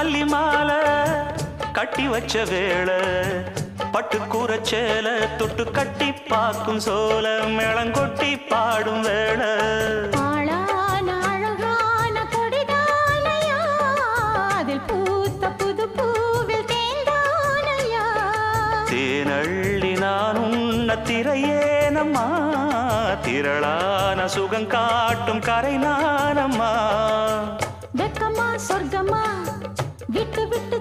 மல்லி மாலை கட்டி வச்ச வேளை பட்டு கூரச்சேல தொட்டு கட்டி பார்க்கும் சோல மேளங்கொட்டி பாடும் வேளை தேனள்ளி நான் உன்ன திரையேனம்மா திரளான சுகம் காட்டும் கரை நானம்மா வெக்கமா சொர்க்கமா விட்டு விட்டு